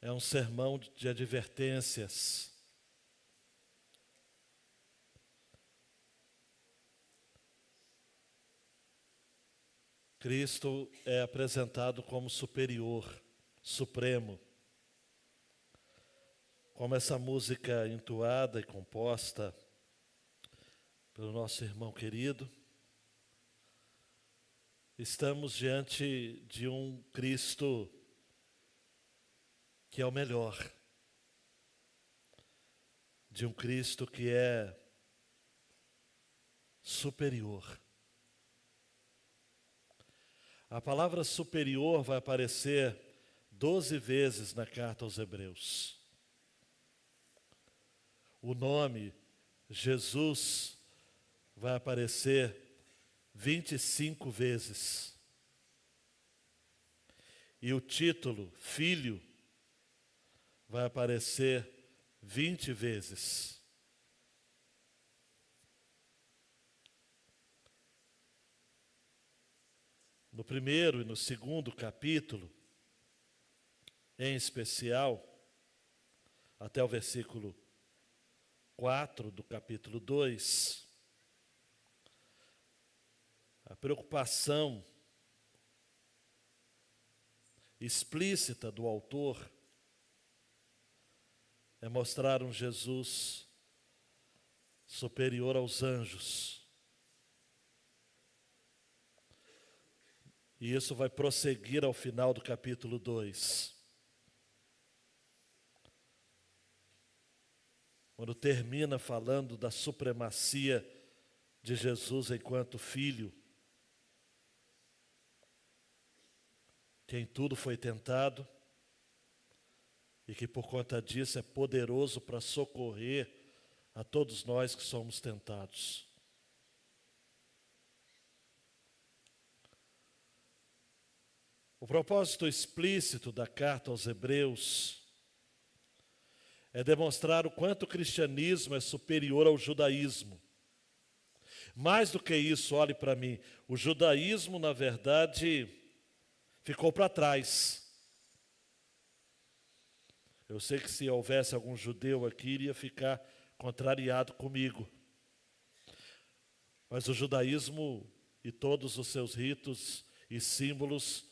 é um sermão de advertências. Cristo é apresentado como superior, supremo. Como essa música entoada e composta pelo nosso irmão querido, estamos diante de um Cristo que é o melhor, de um Cristo que é superior. A palavra superior vai aparecer 12 vezes na carta aos Hebreus. O nome Jesus vai aparecer 25 vezes. E o título Filho vai aparecer 20 vezes. No primeiro e no segundo capítulo, em especial, até o versículo 4 do capítulo 2, a preocupação explícita do autor é mostrar um Jesus superior aos anjos. E isso vai prosseguir ao final do capítulo 2. Quando termina falando da supremacia de Jesus enquanto Filho, que em tudo foi tentado e que por conta disso é poderoso para socorrer a todos nós que somos tentados. O propósito explícito da carta aos Hebreus é demonstrar o quanto o cristianismo é superior ao judaísmo. Mais do que isso, olhe para mim, o judaísmo, na verdade, ficou para trás. Eu sei que se houvesse algum judeu aqui, iria ficar contrariado comigo. Mas o judaísmo e todos os seus ritos e símbolos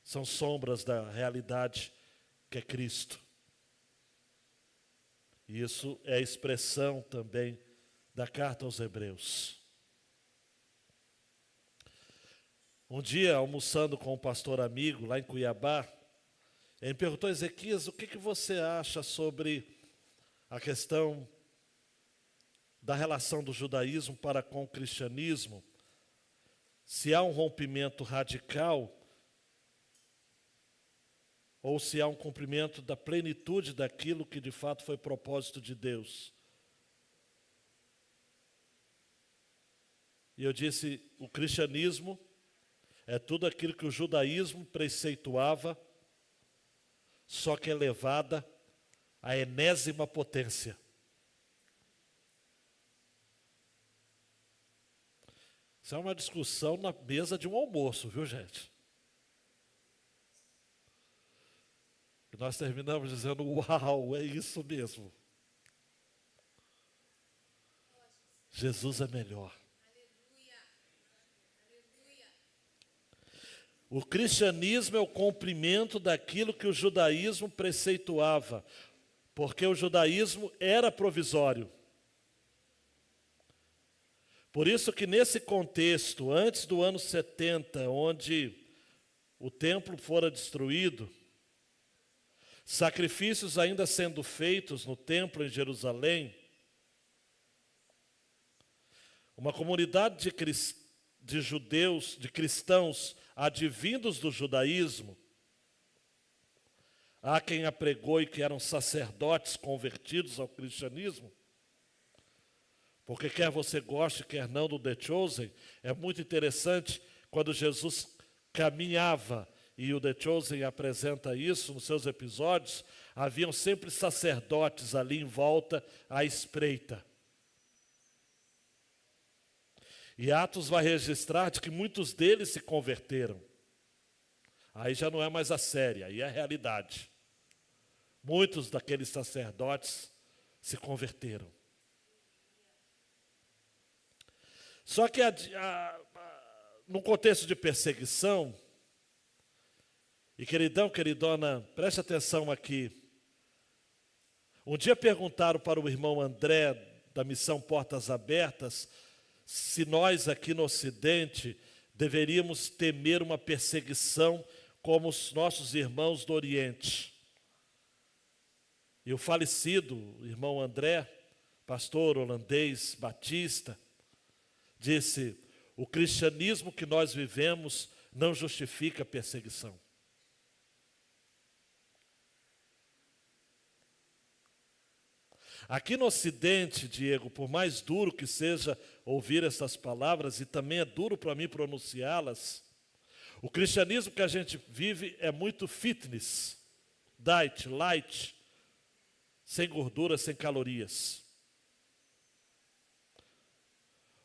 são sombras da realidade que é Cristo. E isso é a expressão também da carta aos Hebreus. Um dia, almoçando com um pastor amigo lá em Cuiabá, ele me perguntou: Ezequias, o que você acha sobre a questão da relação do judaísmo para com o cristianismo? Se há um rompimento radical ou se há um cumprimento da plenitude daquilo que de fato foi propósito de Deus. E eu disse, o cristianismo é tudo aquilo que o judaísmo preceituava, só que elevada à enésima potência. Isso é uma discussão na mesa de um almoço, viu, gente? E nós terminamos dizendo, uau, é isso mesmo. Jesus é melhor. O cristianismo é o cumprimento daquilo que o judaísmo preceituava, porque o judaísmo era provisório. Por isso que nesse contexto, antes do ano 70, onde o templo fora destruído, sacrifícios ainda sendo feitos no templo em Jerusalém, uma comunidade de judeus, de cristãos advindos do judaísmo, há quem apregou e que eram sacerdotes convertidos ao cristianismo, porque quer você goste, quer não, do The Chosen, é muito interessante quando Jesus caminhava, e o The Chosen apresenta isso nos seus episódios, haviam sempre sacerdotes ali em volta à espreita. E Atos vai registrar de que muitos deles se converteram. Aí já não é mais a série, aí é a realidade. muitos daqueles sacerdotes se converteram. Só que num contexto de perseguição, e queridão, queridona, preste atenção aqui. Um dia perguntaram para o irmão André, da Missão Portas Abertas, se nós aqui no Ocidente deveríamos temer uma perseguição como os nossos irmãos do Oriente. E o falecido irmão André, pastor holandês batista, disse: o cristianismo que nós vivemos não justifica a perseguição. Aqui no Ocidente, Diego, por mais duro que seja ouvir essas palavras, e também é duro para mim pronunciá-las, o cristianismo que a gente vive é muito fitness, diet, light, sem gordura, sem calorias.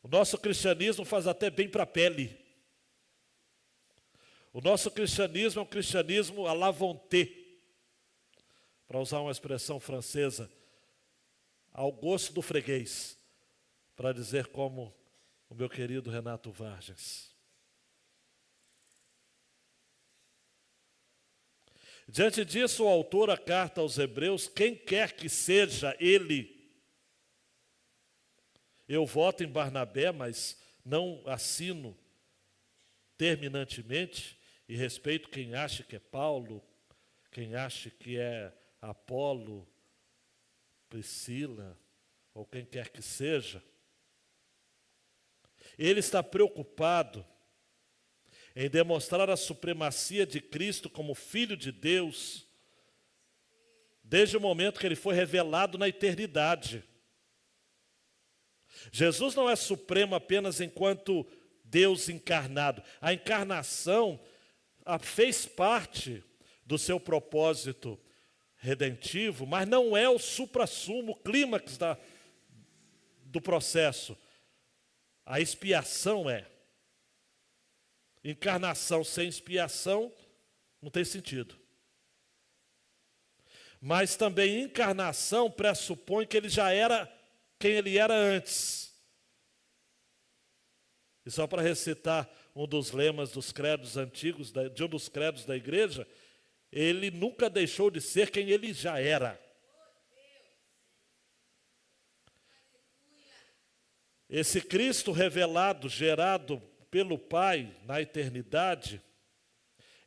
O nosso cristianismo faz até bem para a pele. O nosso cristianismo é um cristianismo à la volonté, para usar uma expressão francesa, ao gosto do freguês, para dizer como o meu querido Renato Vargas. Diante disso, o autor da carta aos Hebreus, quem quer que seja ele, eu voto em Barnabé, mas não assino terminantemente, e respeito quem acha que é Paulo, quem acha que é Apolo, Priscila, ou quem quer que seja. Ele está preocupado em demonstrar a supremacia de Cristo como Filho de Deus, desde o momento que ele foi revelado na eternidade. Jesus não é supremo apenas enquanto Deus encarnado. A encarnação fez parte do seu propósito redentivo, mas não é o suprassumo, o clímax do processo. A expiação é. Encarnação sem expiação não tem sentido. Mas também encarnação pressupõe que ele já era quem ele era antes. E só para recitar um dos lemas dos credos antigos, de um dos credos da igreja, ele nunca deixou de ser quem ele já era. Esse Cristo revelado, gerado pelo Pai na eternidade,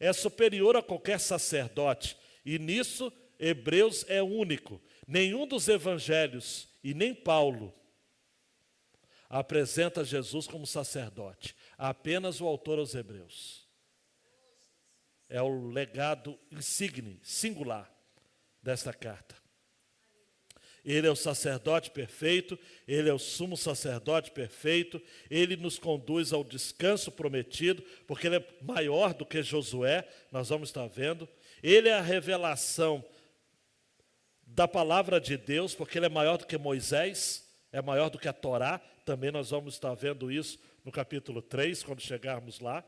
é superior a qualquer sacerdote. E nisso, Hebreus é único. Nenhum dos evangelhos, e nem Paulo, apresenta Jesus como sacerdote. Apenas o autor aos Hebreus. É o legado insigne, singular, desta carta. Ele é o sacerdote perfeito, ele é o sumo sacerdote perfeito, ele nos conduz ao descanso prometido, porque ele é maior do que Josué, nós vamos estar vendo. Ele é a revelação da palavra de Deus, porque ele é maior do que Moisés, é maior do que a Torá, também nós vamos estar vendo isso no capítulo 3, quando chegarmos lá.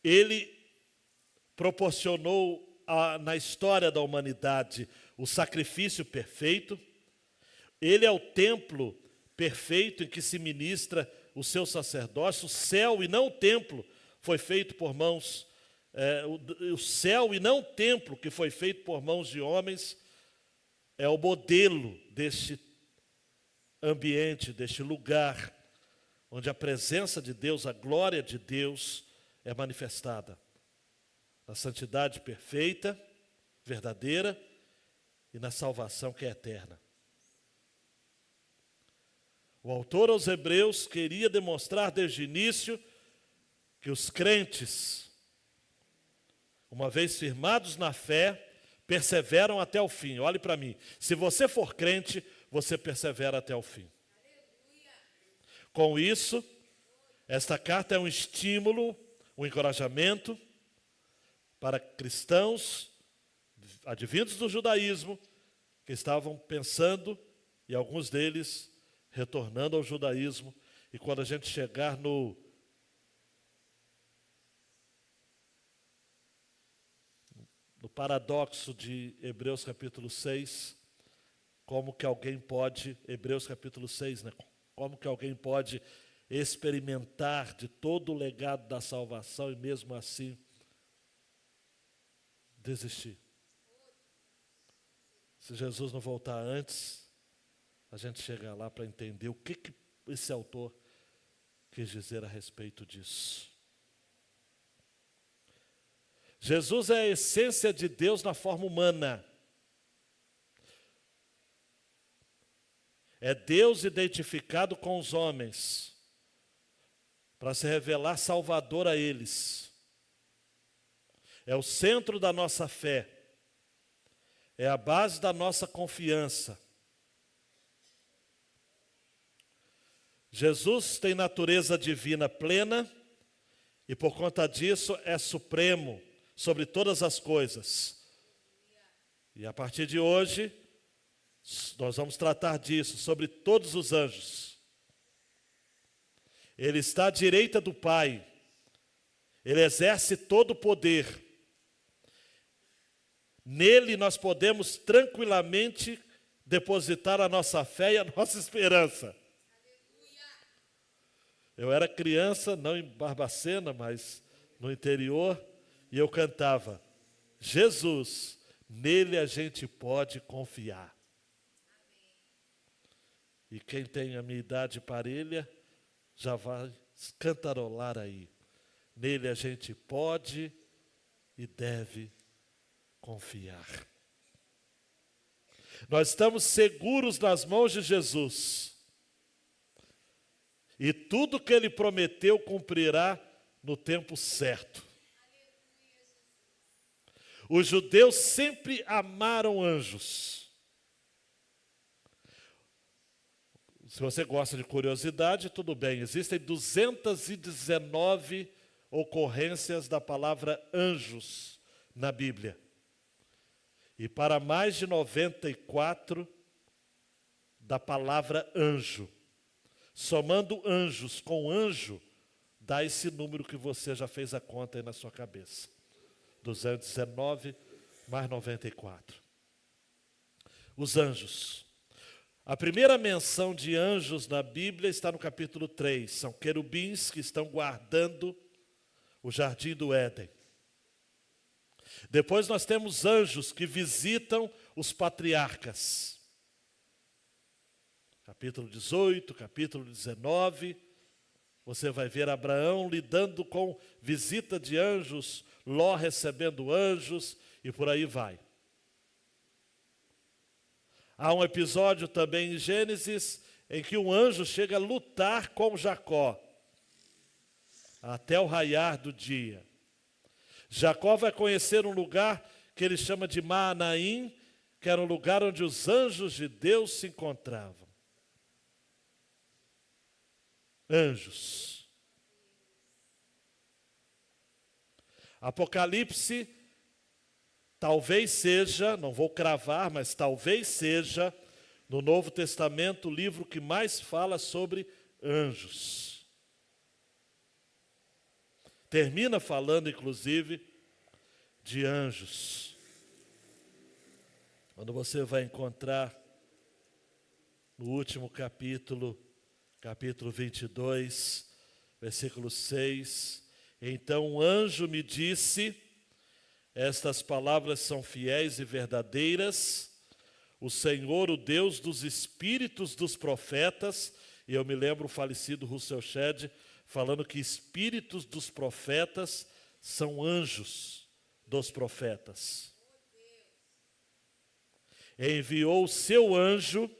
Ele proporcionou na história da humanidade o sacrifício perfeito. Ele é o templo perfeito em que se ministra o seu sacerdócio. O céu e não o templo foi feito por mãos, o céu e não o templo que foi feito por mãos de homens, é o modelo deste ambiente, deste lugar, onde a presença de Deus, a glória de Deus é manifestada. Na santidade perfeita, verdadeira, e na salvação que é eterna. O autor aos Hebreus queria demonstrar desde o início que os crentes, uma vez firmados na fé, perseveram até o fim. Olhe para mim, se você for crente, você persevera até o fim. Com isso, esta carta é um estímulo, um encorajamento para cristãos advindos do judaísmo, que estavam pensando, e alguns deles retornando ao judaísmo. E quando a gente chegar no no paradoxo de Hebreus capítulo 6, como que alguém pode, Hebreus capítulo 6, né? Como que alguém pode experimentar de todo o legado da salvação e mesmo assim desistir. Se Jesus não voltar antes, a gente chega lá para entender o que esse autor quis dizer a respeito disso. Jesus é a essência de Deus na forma humana. É Deus identificado com os homens, para se revelar Salvador a eles. É o centro da nossa fé. É a base da nossa confiança. Jesus tem natureza divina plena e por conta disso é supremo sobre todas as coisas. E a partir de hoje, nós vamos tratar disso, sobre todos os anjos. Ele está à direita do Pai. Ele exerce todo o poder. Nele nós podemos tranquilamente depositar a nossa fé e a nossa esperança. Eu era criança, não em Barbacena, mas no interior, e eu cantava: Jesus, nele a gente pode confiar. E quem tem a minha idade parelha, já vai cantarolar aí. Nele a gente pode e deve confiar. Nós estamos seguros nas mãos de Jesus. E tudo que Ele prometeu cumprirá no tempo certo. Os judeus sempre amaram anjos. Se você gosta de curiosidade, tudo bem. Existem 219 ocorrências da palavra anjos na Bíblia. E para mais de 94 da palavra anjo. Somando anjos com anjo, dá esse número que você já fez a conta aí na sua cabeça. 219 mais 94. Os anjos. A primeira menção de anjos na Bíblia está no capítulo 3. São querubins que estão guardando o jardim do Éden. Depois nós temos anjos que visitam os patriarcas. Capítulo 18, capítulo 19, você vai ver Abraão lidando com visita de anjos, Ló recebendo anjos e por aí vai. Há um episódio também em Gênesis em que um anjo chega a lutar com Jacó até o raiar do dia. Jacó vai conhecer um lugar que ele chama de Maanaim, que era um lugar onde os anjos de Deus se encontravam. Anjos. Apocalipse talvez seja, não vou cravar, mas talvez seja, no Novo Testamento, o livro que mais fala sobre anjos. Termina falando, inclusive, de anjos. Quando você vai encontrar no último capítulo, capítulo 22, versículo 6, então um anjo me disse, estas palavras são fiéis e verdadeiras, o Senhor, o Deus dos espíritos dos profetas, e eu me lembro o falecido Russell Shedd, falando que espíritos dos profetas são anjos dos profetas. Enviou o seu anjo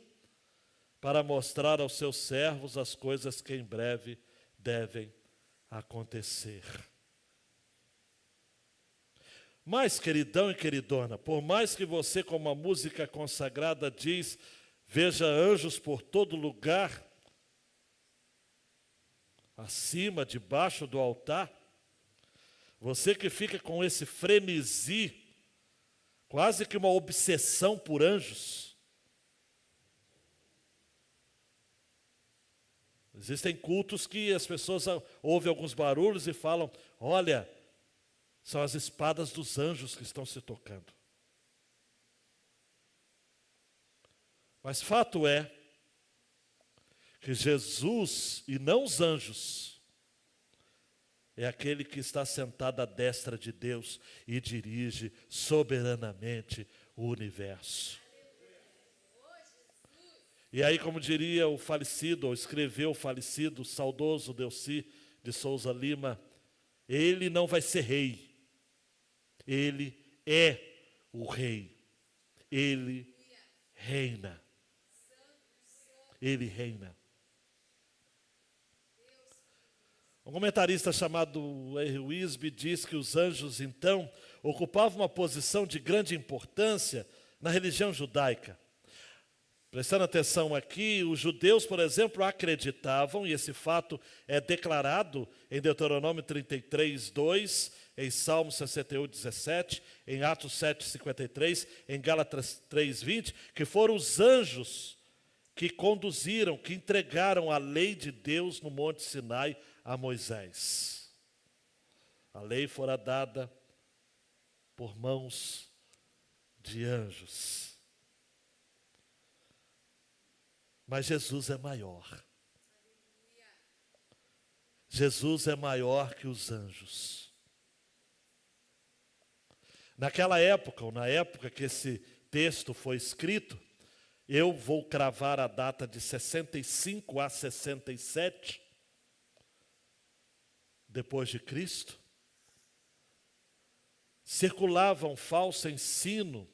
para mostrar aos seus servos as coisas que em breve devem acontecer. Mas, queridão e queridona, por mais que você, como a música consagrada diz, veja anjos por todo lugar, acima, debaixo do altar, você que fica com esse frenesi, quase que uma obsessão por anjos. Existem cultos que as pessoas ouvem alguns barulhos e falam, olha, São as espadas dos anjos que estão se tocando. Mas fato é que Jesus, e não os anjos, é aquele que está sentado à destra de Deus e dirige soberanamente o universo. E aí, como diria o falecido, ou escreveu o falecido, o saudoso Delcy de Souza Lima, ele não vai ser rei, ele é o rei, ele reina, ele reina. Um comentarista chamado R. Wisby diz que os anjos, então, ocupavam uma posição de grande importância na religião judaica. Prestando atenção aqui, os judeus, por exemplo, acreditavam, e esse fato é declarado em Deuteronômio 33, 2, em Salmo 68, 17, em Atos 7, 53, em Gálatas 3, 20, que foram os anjos que conduziram, que entregaram a lei de Deus no Monte Sinai a Moisés. A lei fora dada por mãos de anjos. Mas Jesus é maior. Jesus é maior que os anjos. Naquela época, ou na época que esse texto foi escrito, eu vou cravar a data de 65 a 67 depois de Cristo, circulava um falso ensino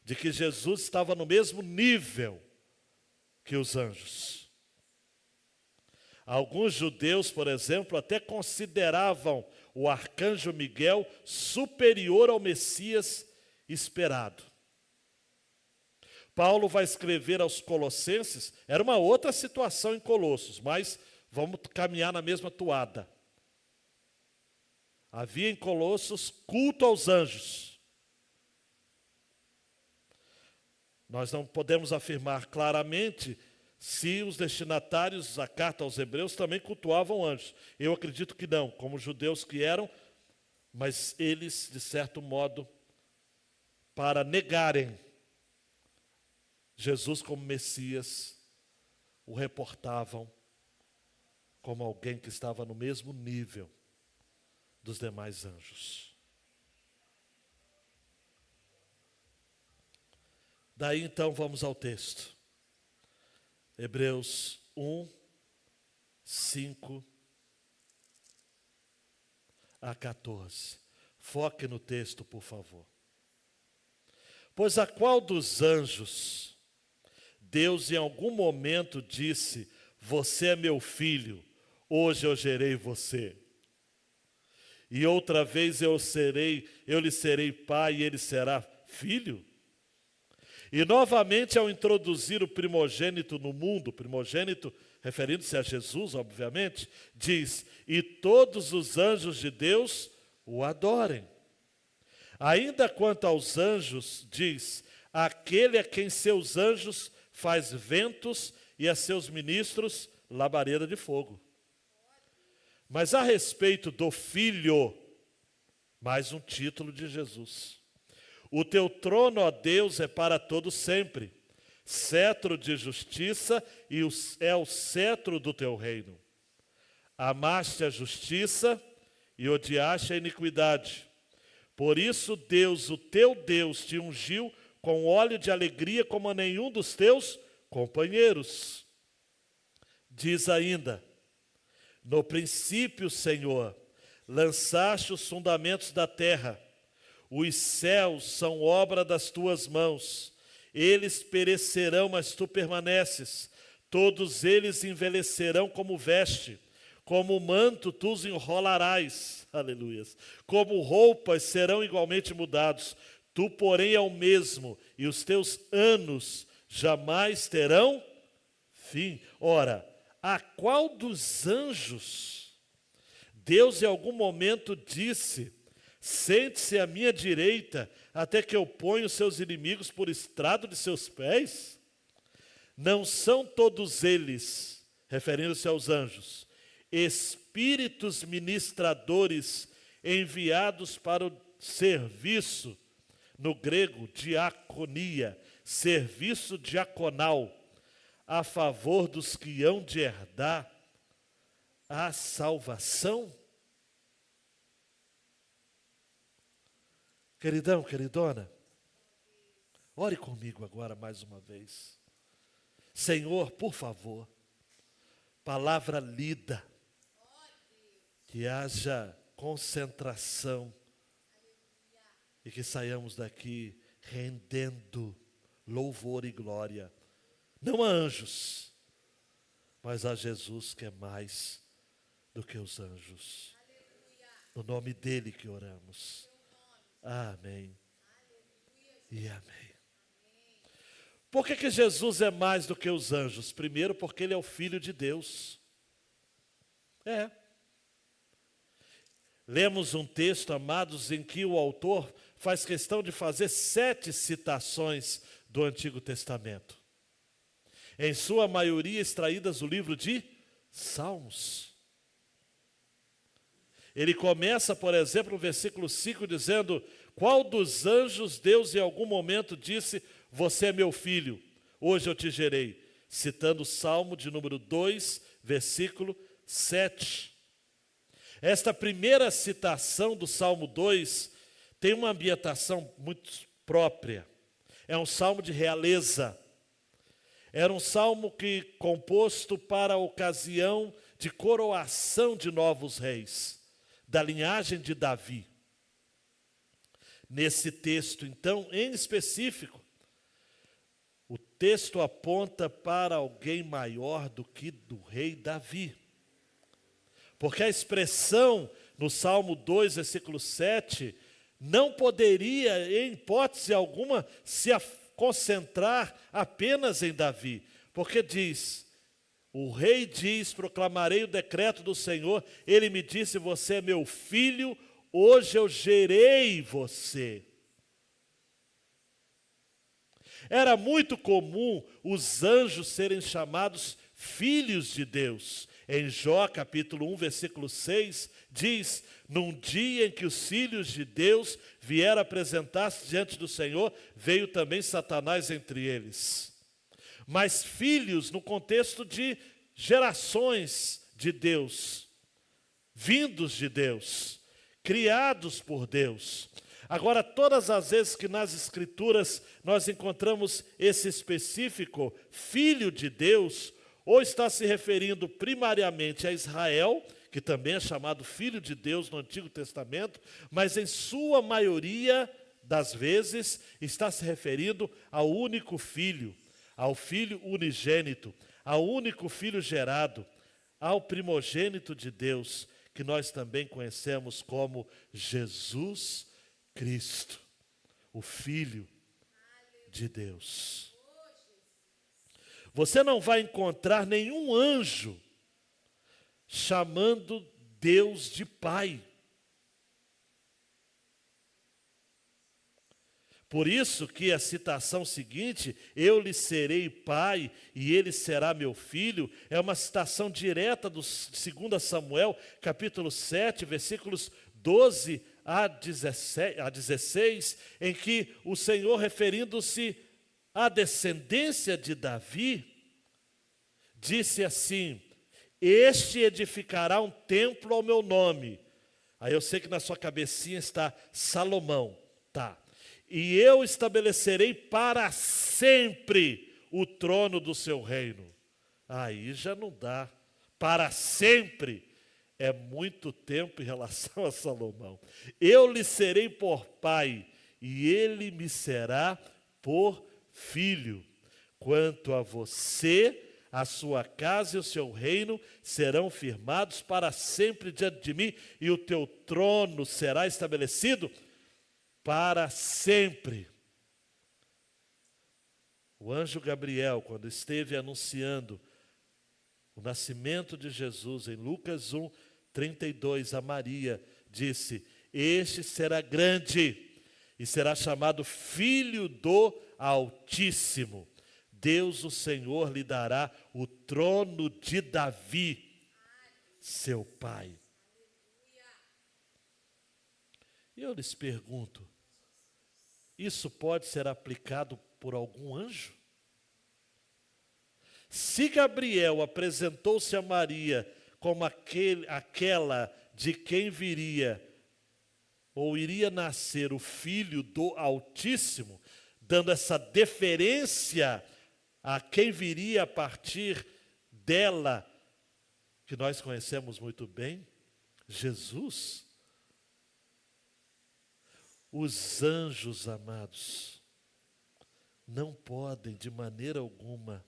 de que Jesus estava no mesmo nível que os anjos. Alguns judeus, por exemplo, até consideravam o arcanjo Miguel superior ao Messias esperado. Paulo vai escrever aos Colossenses, era uma outra situação em Colossos, mas vamos caminhar na mesma toada. Havia em Colossos culto aos anjos. Nós não podemos afirmar claramente se os destinatários da carta aos Hebreus também cultuavam anjos. Eu acredito que não, como judeus que eram, mas eles, de certo modo, para negarem Jesus como Messias, o reportavam como alguém que estava no mesmo nível dos demais anjos. Daí então vamos ao texto. Hebreus 1, 5 a 14. Foque no texto, por favor. Pois a qual dos anjos Deus em algum momento disse: você é meu filho, hoje eu gerei você. E outra vez eu lhe serei pai e ele será filho? E novamente, ao introduzir o primogênito no mundo, primogênito referindo-se a Jesus, obviamente, diz: e todos os anjos de Deus o adorem. Ainda quanto aos anjos, diz: aquele a quem seus anjos faz ventos e a seus ministros labareda de fogo. Mas a respeito do Filho, mais um título de Jesus: o teu trono, ó Deus, é para todo sempre, cetro de justiça e é o cetro do teu reino. Amaste a justiça e odiaste a iniquidade. Por isso Deus, o teu Deus, te ungiu com óleo de alegria como a nenhum dos teus companheiros. Diz ainda: no princípio, Senhor, lançaste os fundamentos da terra. Os céus são obra das tuas mãos. Eles perecerão, mas tu permaneces. Todos eles envelhecerão como veste. Como manto tu os enrolarás. Aleluias. Como roupas serão igualmente mudados. Tu, porém, é o mesmo, e os teus anos jamais terão fim. Ora, a qual dos anjos Deus em algum momento disse: sente-se à minha direita, até que eu ponha os seus inimigos por estrado de seus pés? Não são todos eles, referindo-se aos anjos, espíritos ministradores enviados para o serviço, no grego, diaconia, serviço diaconal, a favor dos que hão de herdar a salvação? Queridão, queridona, ore comigo agora mais uma vez. Senhor, por favor, palavra lida, que haja concentração e que saiamos daqui rendendo louvor e glória, não a anjos, mas a Jesus, que é mais do que os anjos. No nome dele que oramos. Amém. E amém. Por que Jesus é mais do que os anjos? Primeiro, porque ele é o Filho de Deus. Lemos um texto, amados, em que o autor faz questão de fazer 7 citações do Antigo Testamento. Em sua maioria extraídas do livro de Salmos. Ele começa, por exemplo, no versículo 5, dizendo: qual dos anjos Deus em algum momento disse, você é meu filho, hoje eu te gerei? Citando o Salmo de número 2, versículo 7. Esta primeira citação do Salmo 2 tem uma ambientação muito própria. É um salmo de realeza. Era um salmo composto para a ocasião de coroação de novos reis, da linhagem de Davi. Nesse texto, então, em específico, o texto aponta para alguém maior do que do rei Davi. Porque a expressão no Salmo 2, versículo 7, não poderia, em hipótese alguma, se concentrar apenas em Davi. Porque diz, o rei diz, proclamarei o decreto do Senhor, ele me disse, você é meu filho, hoje eu gerei você. Era muito comum os anjos serem chamados filhos de Deus. Em Jó, capítulo 1, versículo 6, diz, num dia em que os filhos de Deus vieram apresentar-se diante do Senhor, veio também Satanás entre eles. Mas filhos no contexto de gerações de Deus, vindos de Deus, criados por Deus. Agora, todas as vezes que nas Escrituras nós encontramos esse específico filho de Deus, ou está se referindo primariamente a Israel, que também é chamado filho de Deus no Antigo Testamento, mas em sua maioria das vezes está se referindo ao único filho, ao filho unigênito, ao único filho gerado, ao primogênito de Deus, que nós também conhecemos como Jesus Cristo, o Filho de Deus. Você não vai encontrar nenhum anjo chamando Deus de Pai. Por isso que a citação seguinte, eu lhe serei pai e ele será meu filho, é uma citação direta do 2 Samuel, capítulo 7, versículos 12 a 16, em que o Senhor, referindo-se à descendência de Davi, disse assim, este edificará um templo ao meu nome. Aí eu sei que na sua cabecinha está Salomão, tá? E eu estabelecerei para sempre o trono do seu reino. Aí já não dá. Para sempre é muito tempo em relação a Salomão. Eu lhe serei por pai, e ele me será por filho. Quanto a você, a sua casa e o seu reino serão firmados para sempre diante de mim, e o teu trono será estabelecido para sempre. O anjo Gabriel, quando esteve anunciando o nascimento de Jesus, em Lucas 1, 32, a Maria, disse, este será grande e será chamado Filho do Altíssimo. Deus, o Senhor, lhe dará o trono de Davi, seu pai. E eu lhes pergunto, isso pode ser aplicado por algum anjo? Se Gabriel apresentou-se a Maria como aquela de quem viria ou iria nascer o Filho do Altíssimo, dando essa deferência a quem viria a partir dela, que nós conhecemos muito bem, Jesus. Os anjos amados não podem de maneira alguma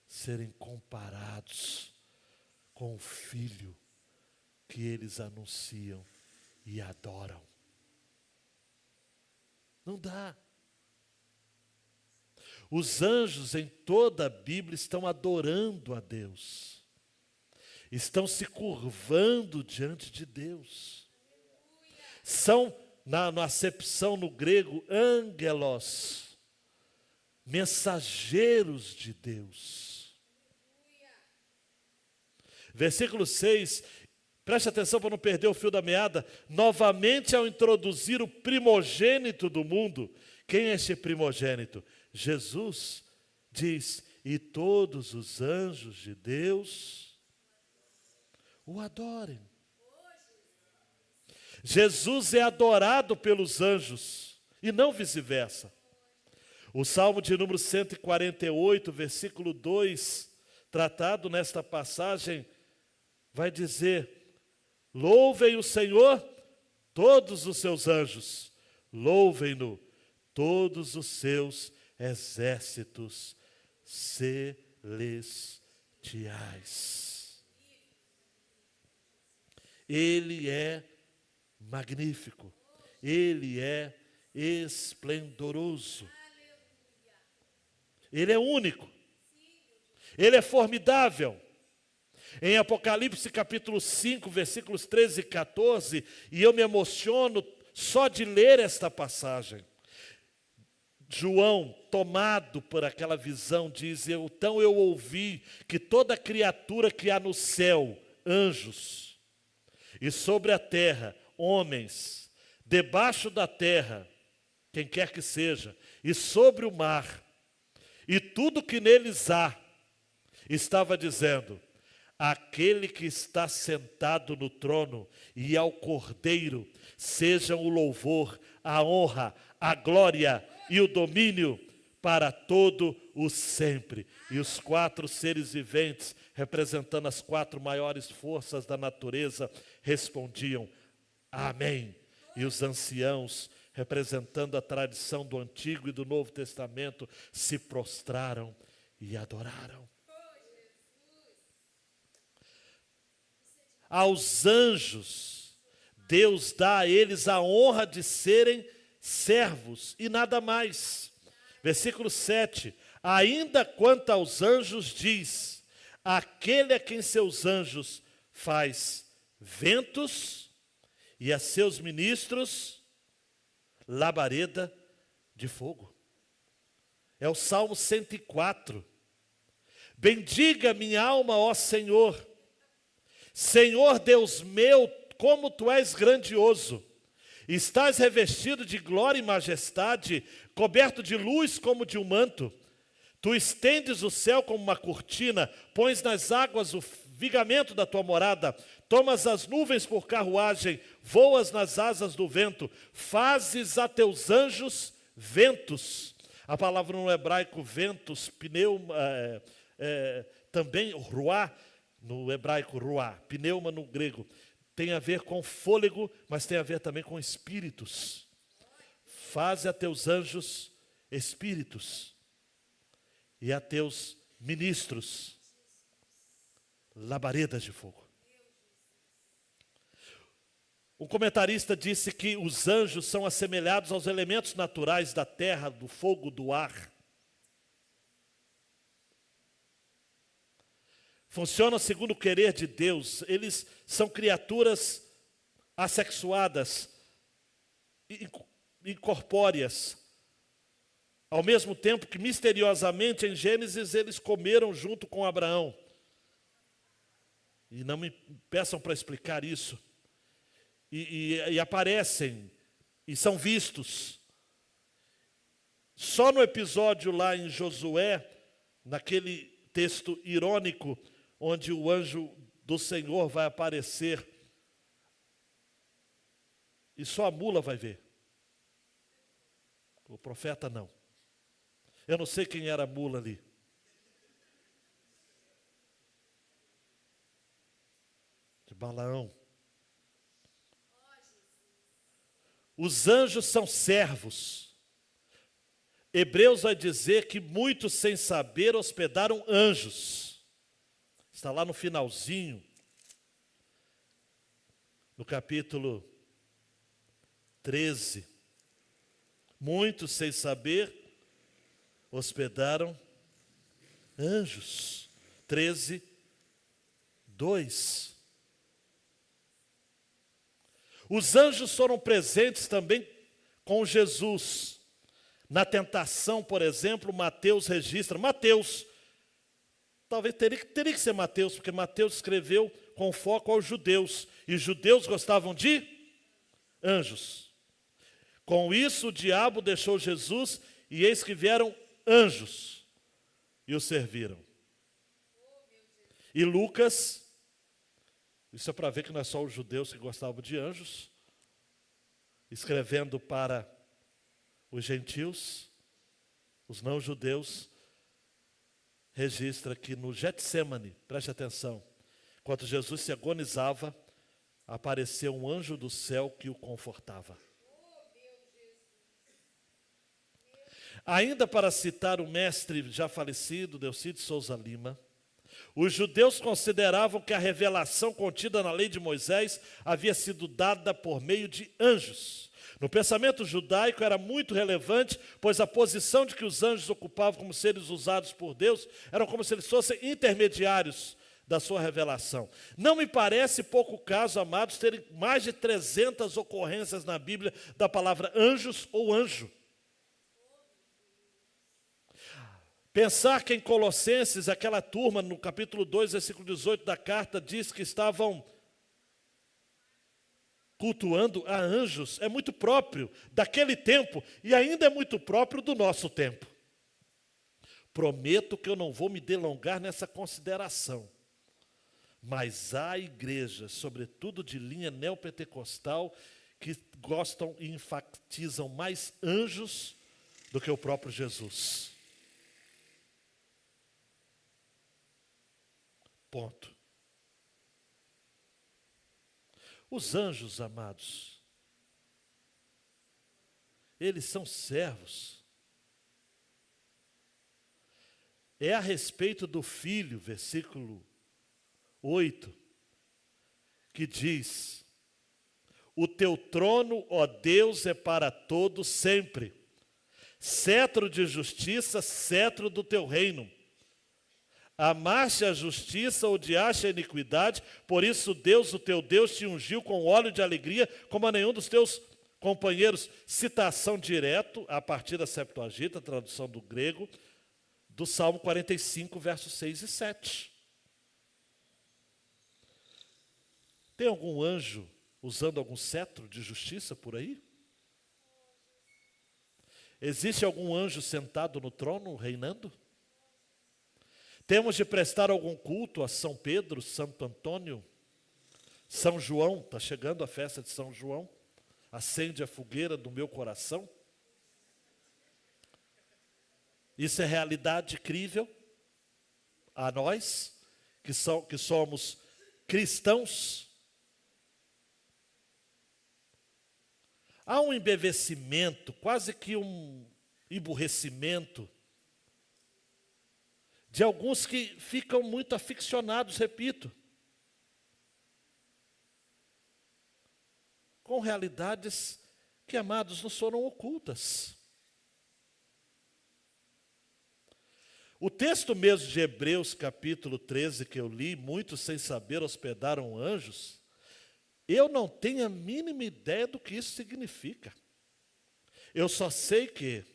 serem comparados com o Filho que eles anunciam e adoram. Não dá. Os anjos em toda a Bíblia estão adorando a Deus. Estão se curvando diante de Deus. São, na acepção no grego, angelos, mensageiros de Deus. Versículo 6, preste atenção para não perder o fio da meada. Novamente, ao introduzir o primogênito do mundo, quem é este primogênito? Jesus diz, e todos os anjos de Deus o adorem. Jesus é adorado pelos anjos e não vice-versa. O Salmo de número 148, versículo 2, tratado nesta passagem, vai dizer, louvem o Senhor todos os seus anjos, louvem-no todos os seus exércitos celestiais. Ele é magnífico, ele é esplendoroso, ele é único, ele é formidável. Em Apocalipse capítulo 5, versículos 13 e 14, e eu me emociono só de ler esta passagem. João, tomado por aquela visão, diz, então eu ouvi que toda criatura que há no céu, anjos, e sobre a terra, homens, debaixo da terra, quem quer que seja, e sobre o mar, e tudo que neles há, estava dizendo, aquele que está sentado no trono e ao Cordeiro, sejam o louvor, a honra, a glória e o domínio para todo o sempre. E os 4 seres viventes, representando as 4 maiores forças da natureza, respondiam, amém. E os anciãos, representando a tradição do Antigo e do Novo Testamento, se prostraram e adoraram. Aos anjos, Deus dá a eles a honra de serem servos e nada mais. Versículo 7, ainda quanto aos anjos diz, aquele a quem seus anjos faz ventos e a seus ministros labareda de fogo. É o Salmo 104. Bendiga minha alma, ó Senhor. Senhor Deus meu, como tu és grandioso. Estás revestido de glória e majestade, coberto de luz como de um manto. Tu estendes o céu como uma cortina, pões nas águas o vigamento da tua morada, tomas as nuvens por carruagem, voas nas asas do vento, fazes a teus anjos ventos. A palavra no hebraico ventos, pneuma, também ruá, no hebraico ruá, pneuma no grego, tem a ver com fôlego, mas tem a ver também com espíritos. Faze a teus anjos espíritos e a teus ministros labaredas de fogo. Um comentarista disse que os anjos são assemelhados aos elementos naturais da terra, do fogo, do ar. Funcionam segundo o querer de Deus. Eles são criaturas assexuadas, incorpóreas. Ao mesmo tempo que, misteriosamente, em Gênesis, eles comeram junto com Abraão. E não me peçam para explicar isso. E aparecem e são vistos. Só no episódio lá em Josué, naquele texto irônico, onde o anjo do Senhor vai aparecer, e só a mula vai ver. O profeta não. Eu não sei quem era a mula ali. De Balaão. Os anjos são servos. Hebreus vai dizer que muitos, sem saber, hospedaram anjos. Está lá no finalzinho, no capítulo 13. Muitos, sem saber, hospedaram anjos. 13, 2. Os anjos foram presentes também com Jesus. Na tentação, por exemplo, Mateus registra. Mateus, talvez teria que ser Mateus, porque Mateus escreveu com foco aos judeus. E os judeus gostavam de anjos. Com isso, o diabo deixou Jesus, e eis que vieram anjos e o serviram. E Lucas, isso é para ver que não é só os judeus que gostavam de anjos, escrevendo para os gentios, os não-judeus, registra que no Getsêmani, preste atenção, enquanto Jesus se agonizava, apareceu um anjo do céu que o confortava. Ainda para citar o mestre já falecido, Delcídio Souza Lima, os judeus consideravam que a revelação contida na lei de Moisés havia sido dada por meio de anjos. No pensamento judaico era muito relevante, pois a posição de que os anjos ocupavam como seres usados por Deus era como se eles fossem intermediários da sua revelação. Não me parece pouco caso, amados, terem mais de 300 ocorrências na Bíblia da palavra anjos ou anjo. Pensar que em Colossenses, aquela turma, no capítulo 2, versículo 18 da carta, diz que estavam cultuando a anjos, é muito próprio daquele tempo e ainda é muito próprio do nosso tempo. Prometo que eu não vou me delongar nessa consideração, mas há igrejas, sobretudo de linha neopentecostal, que gostam e enfatizam mais anjos do que o próprio Jesus. Ponto. Os anjos, amados, eles são servos. É a respeito do Filho, versículo 8, que diz: o teu trono, ó Deus, é para todo sempre. Cetro de justiça, cetro do teu reino. Amaste a justiça, odiaste a iniquidade, por isso Deus, o teu Deus, te ungiu com óleo de alegria, como a nenhum dos teus companheiros. Citação direto, a partir da Septuaginta, tradução do grego, do Salmo 45, versos 6 e 7. Tem algum anjo usando algum cetro de justiça por aí? Existe algum anjo sentado no trono, reinando? Temos de prestar algum culto a São Pedro, Santo Antônio, São João? Está chegando a festa de São João. Acende a fogueira do meu coração. Isso é realidade crível a nós, que somos cristãos. Há um embevecimento, quase que um emburrecimento, de alguns que ficam muito aficionados, repito, com realidades que, amados, nos foram ocultas. O texto mesmo de Hebreus, capítulo 13, que eu li, muitos sem saber hospedaram anjos, eu não tenho a mínima ideia do que isso significa. Eu só sei que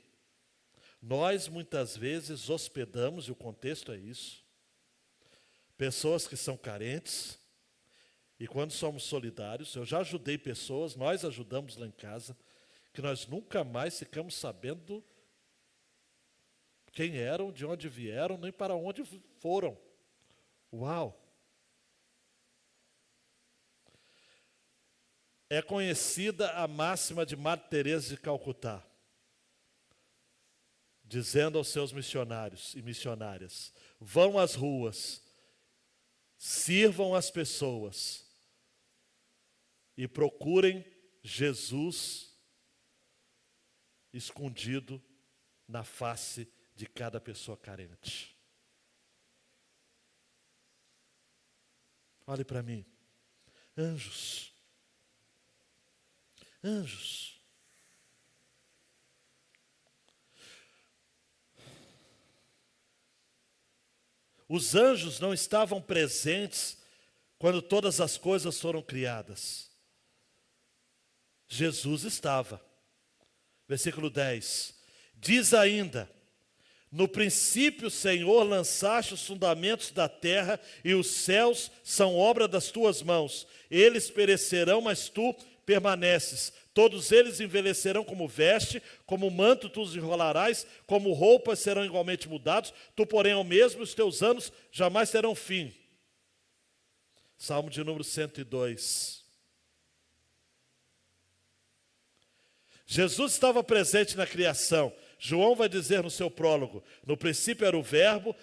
nós, muitas vezes, hospedamos, e o contexto é isso, pessoas que são carentes, e quando somos solidários, eu já ajudei pessoas, nós ajudamos lá em casa, que nós nunca mais ficamos sabendo quem eram, de onde vieram, nem para onde foram. Uau! É conhecida a máxima de Madre Teresa de Calcutá, dizendo aos seus missionários e missionárias: vão às ruas, sirvam as pessoas e procurem Jesus escondido na face de cada pessoa carente. Olhe para mim, anjos. Anjos. Os anjos não estavam presentes quando todas as coisas foram criadas. Jesus estava. Versículo 10. Diz ainda: no princípio, Senhor, lançaste os fundamentos da terra, e os céus são obra das tuas mãos. Eles perecerão, mas tu permaneces. Todos eles envelhecerão como veste, como manto tu os enrolarás, como roupas serão igualmente mudados. Tu, porém, é o mesmo, e os teus anos jamais terão fim. Salmo de número 102. Jesus estava presente na criação. João vai dizer no seu prólogo: no princípio era o Verbo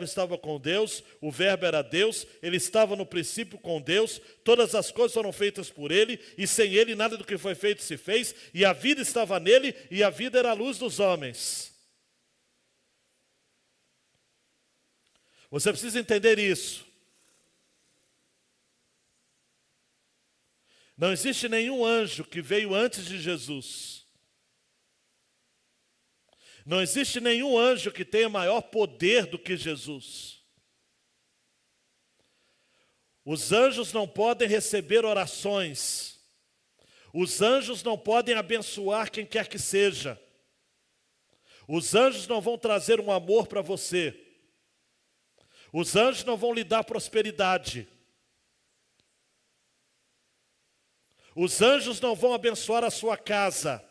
estava com Deus, o Verbo era Deus, ele estava no princípio com Deus, todas as coisas foram feitas por ele, e sem ele nada do que foi feito se fez, e a vida estava nele, e a vida era a luz dos homens. Você precisa entender isso. Não existe nenhum anjo que veio antes de Jesus. Não existe nenhum anjo que tenha maior poder do que Jesus. Os anjos não podem receber orações. Os anjos não podem abençoar quem quer que seja. Os anjos não vão trazer um amor para você. Os anjos não vão lhe dar prosperidade. Os anjos não vão abençoar a sua casa.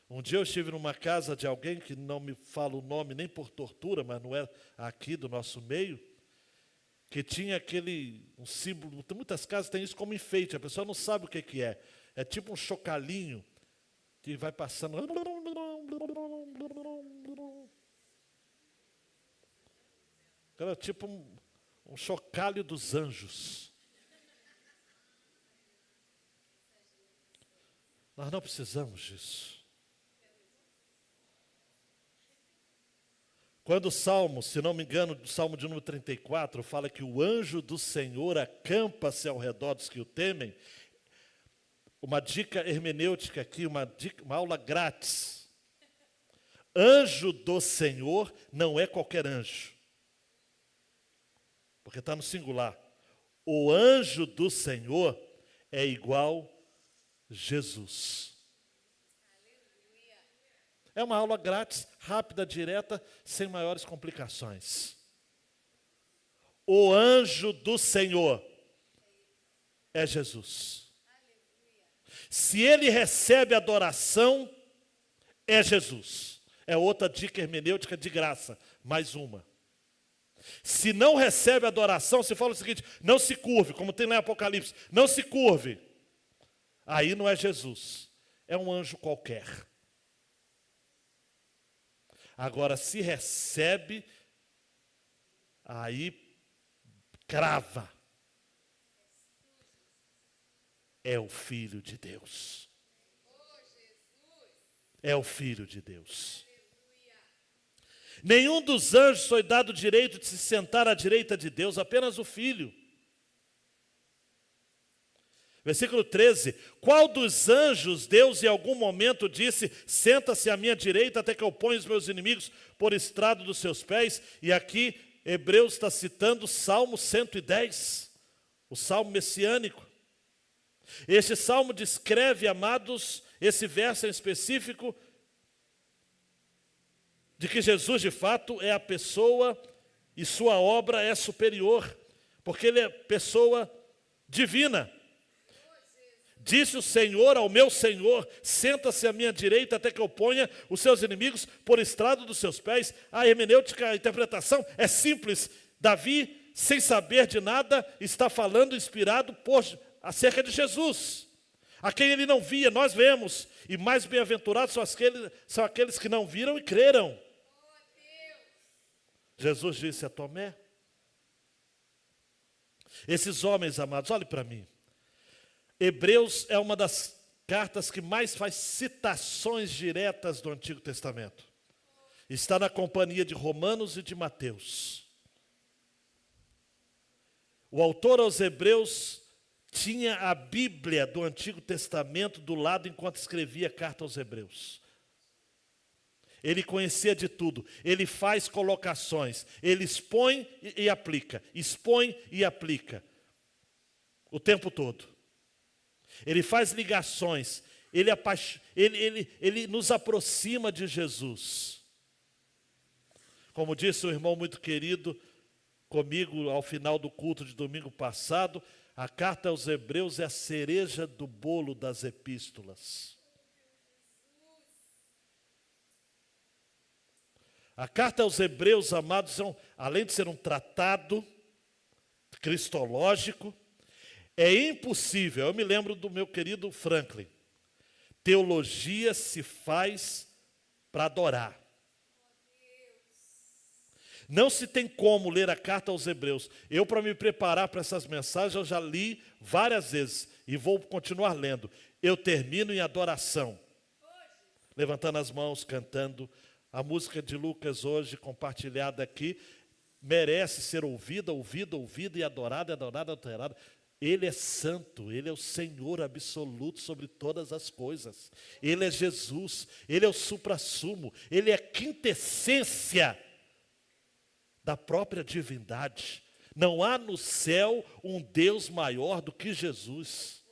Um dia eu estive numa casa de alguém que não me fala o nome nem por tortura, mas não é aqui do nosso meio, que tinha um símbolo, muitas casas têm isso como enfeite, a pessoa não sabe o que é. É tipo um chocalhinho que vai passando. Era tipo um chocalho dos anjos. Nós não precisamos disso. Quando o Salmo, se não me engano, o Salmo de número 34, fala que o anjo do Senhor acampa-se ao redor dos que o temem, uma dica hermenêutica aqui, uma aula grátis. Anjo do Senhor não é qualquer anjo, porque está no singular. O anjo do Senhor é igual Jesus. É uma aula grátis, rápida, direta, sem maiores complicações. O anjo do Senhor é Jesus. Se ele recebe adoração, é Jesus. É outra dica hermenêutica de graça, mais uma. Se não recebe adoração, se fala o seguinte: não se curve, como tem lá em Apocalipse, não se curve. Aí não é Jesus, é um anjo qualquer. Agora, se recebe, aí crava. É o Filho de Deus. É o Filho de Deus. Nenhum dos anjos foi dado o direito de se sentar à direita de Deus, apenas o Filho. Versículo 13: qual dos anjos Deus em algum momento disse: senta-se à minha direita até que eu ponha os meus inimigos por estrado dos seus pés? E aqui Hebreus está citando o Salmo 110, o Salmo messiânico. Este Salmo descreve, amados, esse verso em específico, de que Jesus de fato é a pessoa e sua obra é superior, porque ele é pessoa divina. Disse o Senhor ao meu Senhor: senta-se à minha direita até que eu ponha os seus inimigos por estrado dos seus pés. A hermenêutica, a interpretação é simples. Davi, sem saber de nada, está falando inspirado acerca de Jesus, a quem ele não via, nós vemos. E mais bem-aventurados são aqueles que não viram e creram. Jesus disse a Tomé. Esses homens, amados, olhe para mim. Hebreus é uma das cartas que mais faz citações diretas do Antigo Testamento. Está na companhia de Romanos e de Mateus. O autor aos Hebreus tinha a Bíblia do Antigo Testamento do lado enquanto escrevia a carta aos Hebreus. Ele conhecia de tudo, ele faz colocações, ele expõe e aplica, o tempo todo. Ele faz ligações, ele nos aproxima de Jesus. Como disse um irmão muito querido comigo ao final do culto de domingo passado, a carta aos Hebreus é a cereja do bolo das epístolas. A carta aos Hebreus, amados, além de ser um tratado cristológico, é impossível. Eu me lembro do meu querido Franklin. Teologia se faz para adorar. Não se tem como ler a carta aos Hebreus. Eu, para me preparar para essas mensagens, eu já li várias vezes e vou continuar lendo. Eu termino em adoração, levantando as mãos, cantando. A música de Lucas hoje, compartilhada aqui, merece ser ouvida e adorada. Ele é santo, Ele é o Senhor absoluto sobre todas as coisas. Ele é Jesus, Ele é o suprassumo, Ele é a quintessência da própria divindade. Não há no céu um Deus maior do que Jesus.